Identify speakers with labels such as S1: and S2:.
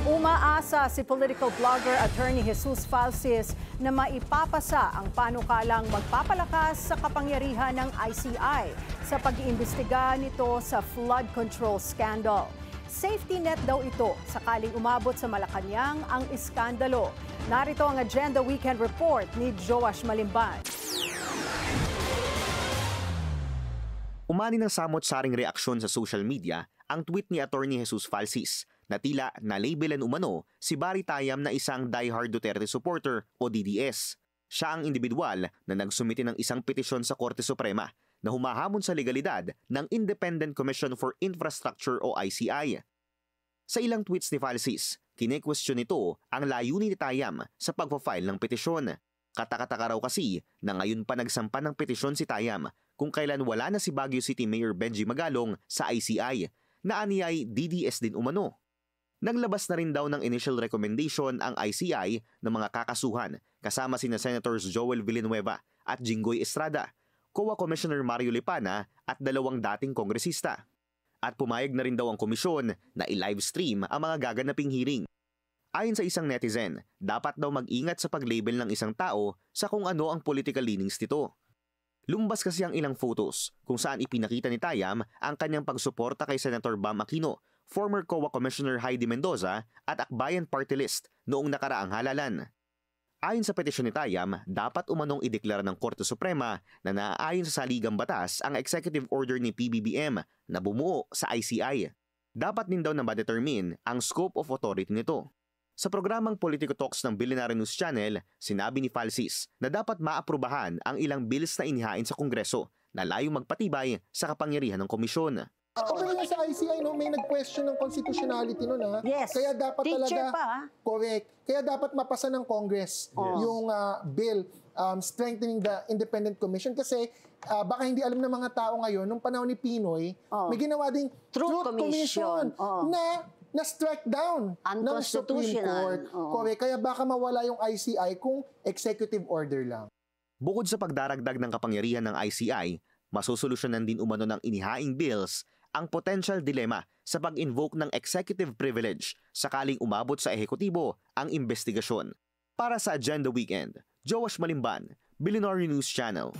S1: Umaasa si political blogger attorney Jesus Falsis na maipapasa ang panukalang magpapalakas sa kapangyarihan ng ICI sa pag-iimbestiga nito sa flood control scandal. Safety net daw ito sakaling umabot sa Malacanang ang iskandalo. Narito ang Agenda Weekend Report ni Joash Malimban.
S2: Umani ng samot-saring reaksyon sa social media ang tweet ni attorney Jesus Falsis na tila na-labelan umano si Barry Tayam na isang diehard Duterte supporter o DDS. Siya ang individual na nagsumite ng isang petisyon sa Korte Suprema na humahamon sa legalidad ng Independent Commission for Infrastructure o ICI. Sa ilang tweets ni Falsis, kine-question nito ang layunin ni Tayam sa pagpa-file ng petisyon. Katakataka raw kasi na ngayon pa nagsampa ng petisyon si Tayam kung kailan wala na si Baguio City Mayor Benji Magalong sa ICI na aniyay DDS din umano. Naglabas na rin daw ng initial recommendation ang ICI ng mga kakasuhan kasama sina Senators Joel Villanueva at Jinggoy Estrada, COA Commissioner Mario Lipana at dalawang dating kongresista. At pumayag na rin daw ang komisyon na i-livestream ang mga gaganaping hearing. Ayon sa isang netizen, dapat daw mag-ingat sa pag-label ng isang tao sa kung ano ang political leanings nito. Lumbas kasi ang ilang photos kung saan ipinakita ni Tayam ang kanyang pagsuporta kay Senator Bam Aquino, former COA Commissioner Heidi Mendoza at Akbayan Party List noong nakaraang halalan. Ayon sa petisyon ni Tayam, dapat umanong ideklara ng Korte Suprema na naaayon sa saligang batas ang executive order ni PBBM na bumuo sa ICI. Dapat din daw na ma-determine ang scope of authority nito. Sa programang Politico Talks ng Billionaire News Channel, sinabi ni Falsis na dapat maaprubahan ang ilang bills na inihain sa Kongreso na layong magpatibay sa kapangyarihan ng komisyon.
S3: Okay nga sa ICI, no, may nag-question ng constitutionality nun, ha?
S1: Yes.
S3: Kaya dapat
S1: Teacher
S3: talaga,
S1: pa,
S3: correct. Kaya dapat mapasa ng Congress yung bill strengthening the Independent Commission kasi baka hindi alam ng mga tao ngayon, nung panahon ni Pinoy, may ginawa ding Truth Commission na strike down ng Supreme Court. Correct. Kaya baka mawala yung ICI kung executive order lang.
S2: Bukod sa pagdaragdag ng kapangyarihan ng ICI, masusolusyonan din umano ng inihaing bills ang potential dilema sa pag-invoke ng executive privilege sakaling umabot sa ehekutibo ang investigasyon. Para sa Agenda Weekend, Joash Malimban, Billionaire News Channel.